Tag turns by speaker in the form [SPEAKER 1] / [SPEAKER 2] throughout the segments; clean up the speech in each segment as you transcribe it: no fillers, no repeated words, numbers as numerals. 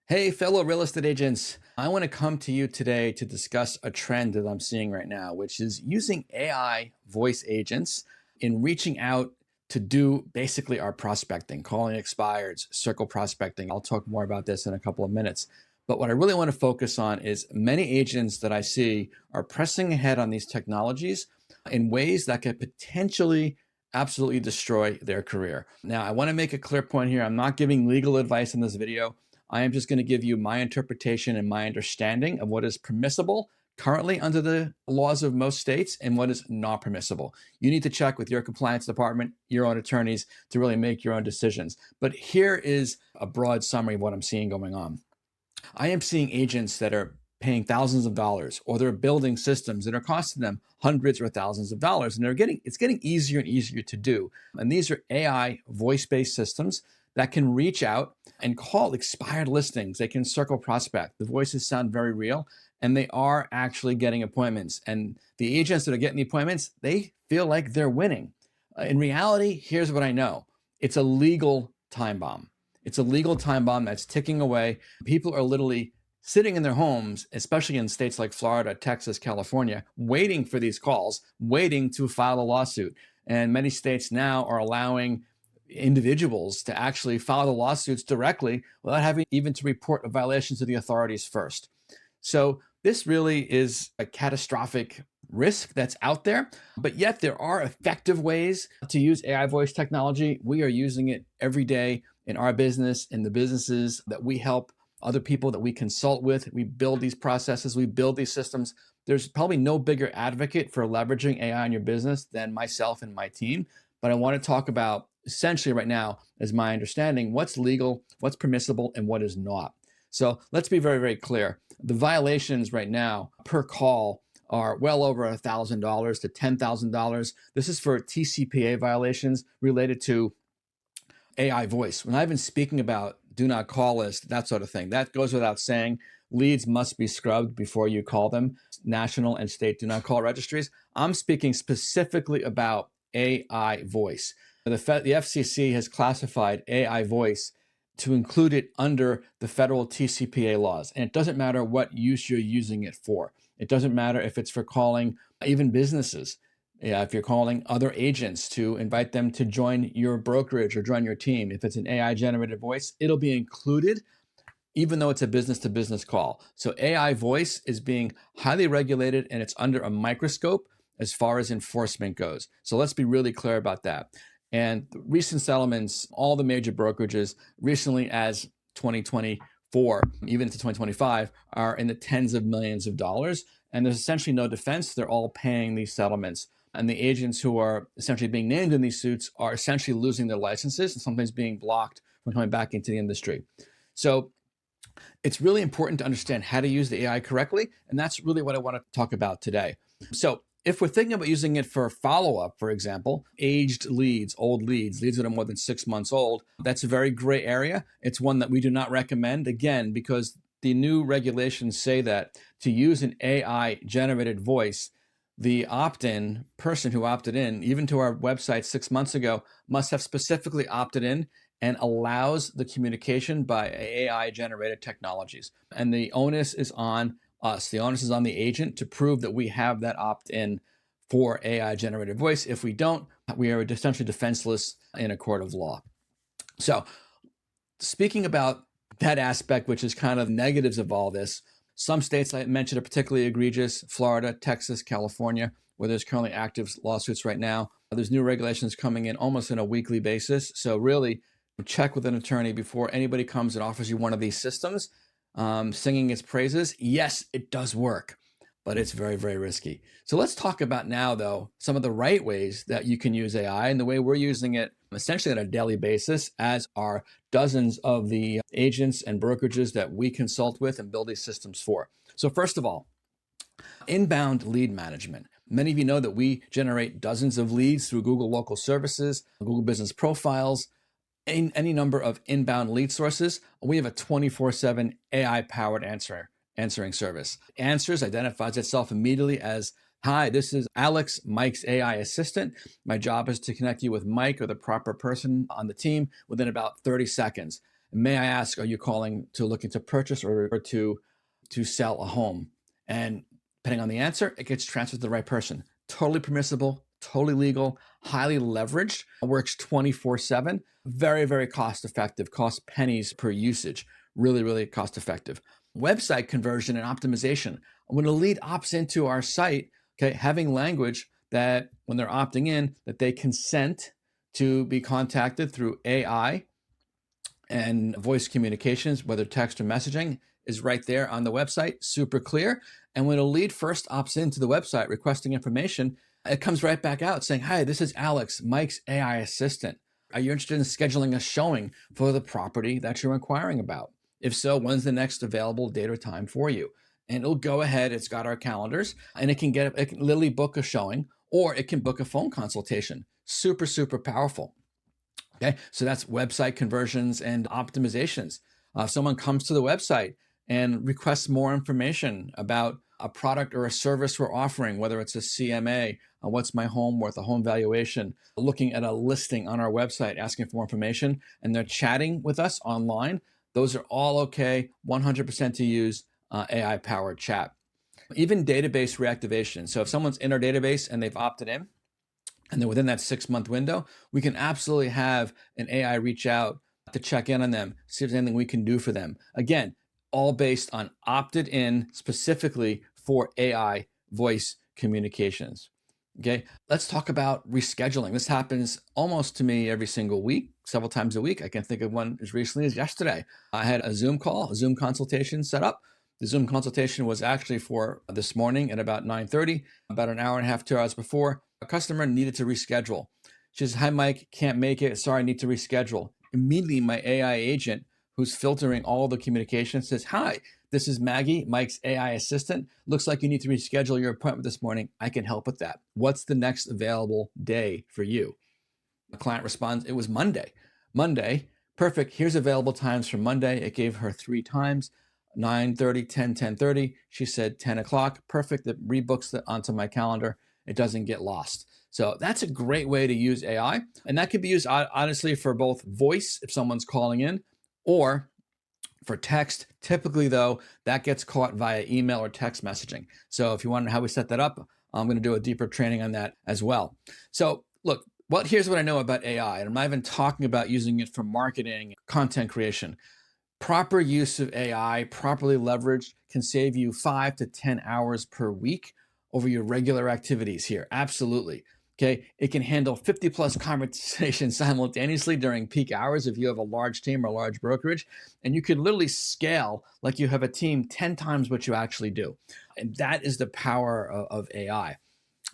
[SPEAKER 1] Hey, fellow real estate agents. I want to come to you today to discuss a trend that I'm seeing right now, which is using AI voice agents in reaching out to do basically our prospecting, calling expireds, circle prospecting. I'll talk more about this in a couple of minutes. But what I really want to focus on is many agents that I see are pressing ahead on these technologies in ways that could potentially absolutely destroy their career. Now, I want to make a clear point here. I'm not giving legal advice in this video. I am just going to give you my interpretation and my understanding of what is permissible currently under the laws of most states and what is not permissible. You need to check with your compliance department, your own attorneys to really make your own decisions. But here is a broad summary of what I'm seeing going on. I am seeing agents that are paying thousands of dollars, or they're building systems that are costing them hundreds or thousands of dollars, and it's getting easier and easier to do. And these are AI voice-based systems that can reach out and call expired listings. They can circle prospect. The voices sound very real, and they are actually getting appointments. And the agents that are getting the appointments, they feel like they're winning. In reality, here's what I know. It's a legal time bomb. It's a legal time bomb that's ticking away. People are literally sitting in their homes, especially in states like Florida, Texas, California, waiting for these calls, waiting to file a lawsuit. And many states now are allowing individuals to actually file the lawsuits directly without having even to report a violation to the authorities first. So this really is a catastrophic risk that's out there, but yet there are effective ways to use AI voice technology. We are using it every day in our business, in the businesses that we help, other people that we consult with. We build these processes, we build these systems. There's probably no bigger advocate for leveraging AI in your business than myself and my team. But I want to talk about essentially right now, as my understanding, what's legal, what's permissible, and what is not. So let's be very, very clear. The violations right now per call are well over $1,000 to $10,000. This is for TCPA violations related to AI voice. When I've been speaking about do not call list, that sort of thing, that goes without saying. Leads must be scrubbed before you call them. National and state do not call registries. I'm speaking specifically about AI voice. The FCC has classified AI voice to include it under the federal TCPA laws. And it doesn't matter what use you're using it for. It doesn't matter if it's for calling even businesses. If you're calling other agents to invite them to join your brokerage or join your team, if it's an AI generated voice, it'll be included even though it's a business to business call. So AI voice is being highly regulated and it's under a microscope as far as enforcement goes. So let's be really clear about that. And recent settlements, all the major brokerages recently as 2024, even into 2025, are in the tens of millions of dollars. And there's essentially no defense. They're all paying these settlements. And the agents who are essentially being named in these suits are essentially losing their licenses and sometimes being blocked from coming back into the industry. So it's really important to understand how to use the AI correctly. And that's really what I want to talk about today. So if we're thinking about using it for follow-up, for example, aged leads, old leads that are more than 6 months old, that's a very gray area. It's one that we do not recommend, again, because the new regulations say that to use an AI-generated voice, the opt-in person who opted in, even to our website 6 months ago, must have specifically opted in and allows the communication by AI-generated technologies. And the onus is on us. The onus is on the agent to prove that we have that opt-in for AI-generated voice. If we don't, we are essentially defenseless in a court of law. So speaking about that aspect, which is kind of negatives of all this, some states I mentioned are particularly egregious: Florida, Texas, California, where there's currently active lawsuits right now. There's new regulations coming in almost on a weekly basis. So really check with an attorney before anybody comes and offers you one of these systems, singing its praises. Yes, it does work, but it's very, very risky. So let's talk about now, though, some of the right ways that you can use AI and the way we're using it essentially on a daily basis, as are dozens of the agents and brokerages that we consult with and build these systems for. So first of all, inbound lead management. Many of you know that we generate dozens of leads through Google Local Services, Google Business Profiles, any number of inbound lead sources. We have a 24/7 AI-powered answering service. Answers identifies itself immediately as, "Hi, this is Alex, Mike's AI assistant. My job is to connect you with Mike or the proper person on the team within about 30 seconds. May I ask, are you calling to looking to purchase or to sell a home? And depending on the answer, it gets transferred to the right person. Totally permissible, totally legal, highly leveraged, works 24/7, very, very cost effective, costs pennies per usage, really, really cost effective. Website conversion and optimization. When a lead opts into our site, okay, having language that when they're opting in, that they consent to be contacted through AI and voice communications, whether text or messaging, is right there on the website, super clear. And when a lead first opts into the website requesting information, it comes right back out saying, hi, this is Alex, Mike's AI assistant. Are you interested in scheduling a showing for the property that you're inquiring about? If so, when's the next available date or time for you? And it'll go ahead, it's got our calendars, and it can literally book a showing, or it can book a phone consultation. Super, super powerful. Okay, so that's website conversions and optimizations. If someone comes to the website and requests more information about a product or a service we're offering, whether it's a CMA, what's my home worth, a home valuation, looking at a listing on our website, asking for more information, and they're chatting with us online, those are all okay, 100% to use AI-powered chat. Even database reactivation. So if someone's in our database and they've opted in, and then within that 6-month window, we can absolutely have an AI reach out to check in on them, see if there's anything we can do for them. Again, all based on opted in specifically for AI voice communications. Okay, let's talk about rescheduling. This happens almost to me every single week, several times a week. I can think of one as recently as yesterday. I had a Zoom call, a Zoom consultation set up. The Zoom consultation was actually for this morning at about 9:30, about an hour and a half, 2 hours before. A customer needed to reschedule. She says, hi, Mike, can't make it. Sorry, I need to reschedule. Immediately, my AI agent, who's filtering all the communication, says, hi, this is Maggie, Mike's AI assistant. Looks like you need to reschedule your appointment this morning. I can help with that. What's the next available day for you? The client responds, it was Monday. Monday, perfect. Here's available times for Monday. It gave her 3 times. 9:30, 10, 10:30. She said 10 o'clock. Perfect. It rebooks it onto my calendar. It doesn't get lost. So that's a great way to use AI. And that could be used honestly for both voice if someone's calling in, or for text. Typically though, that gets caught via email or text messaging. So if you want to know how we set that up, I'm going to do a deeper training on that as well. So look, here's what I know about AI. And I'm not even talking about using it for marketing, content creation. Proper use of AI, properly leveraged, can save you 5 to 10 hours per week over your regular activities here. Absolutely. Okay. It can handle 50 plus conversations simultaneously during peak hours if you have a large team or a large brokerage. And you could literally scale like you have a team 10 times what you actually do. And that is the power of AI.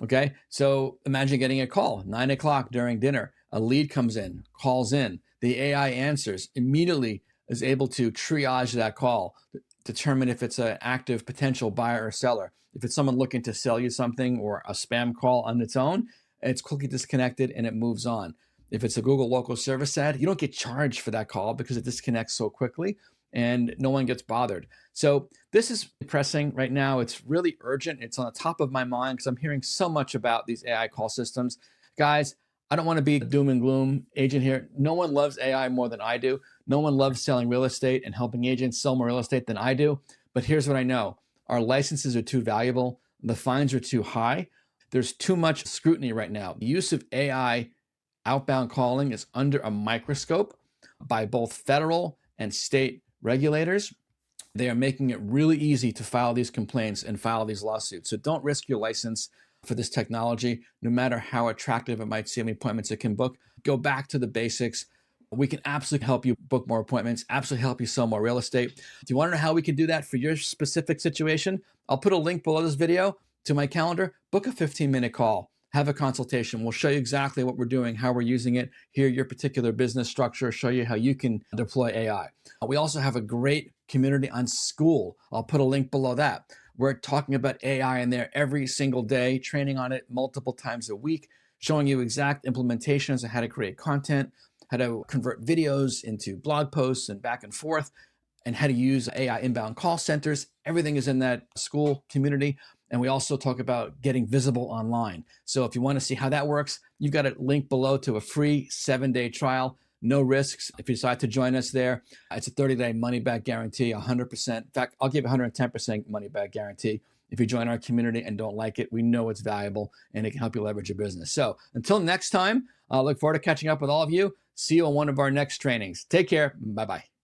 [SPEAKER 1] Okay. So imagine getting a call, 9 o'clock during dinner. A lead comes in, calls in. The AI answers immediately, is able to triage that call, determine if it's an active potential buyer or seller. If it's someone looking to sell you something or a spam call on its own, it's quickly disconnected and it moves on. If it's a Google local service ad, you don't get charged for that call because it disconnects so quickly and no one gets bothered. So this is pressing right now. It's really urgent. It's on the top of my mind because I'm hearing so much about these AI call systems. Guys, I don't want to be a doom and gloom agent here. No one loves AI more than I do. No one loves selling real estate and helping agents sell more real estate than I do. But here's what I know. Our licenses are too valuable. The fines are too high. There's too much scrutiny right now. The use of AI outbound calling is under a microscope by both federal and state regulators. They are making it really easy to file these complaints and file these lawsuits. So don't risk your license for this technology, no matter how attractive it might seem, appointments it can book. Go back to the basics. We can absolutely help you book more appointments, absolutely help you sell more real estate. Do you want to know how we can do that for your specific situation? I'll put a link below this video to my calendar. Book a 15-minute call. Have a consultation. We'll show you exactly what we're doing, how we're using it, hear your particular business structure, show you how you can deploy AI. We also have a great community on School. I'll put a link below that. We're talking about AI in there every single day, training on it multiple times a week, showing you exact implementations of how to create content, how to convert videos into blog posts and back and forth, and how to use AI inbound call centers. Everything is in that School community. And we also talk about getting visible online. So if you want to see how that works, you've got a link below to a free 7-day trial. no risks. If you decide to join us there, it's a 30-day money-back guarantee, 100%. In fact, I'll give 110% money-back guarantee. If you join our community and don't like it, we know it's valuable and it can help you leverage your business. So until next time, I look forward to catching up with all of you. See you on one of our next trainings. Take care. Bye-bye.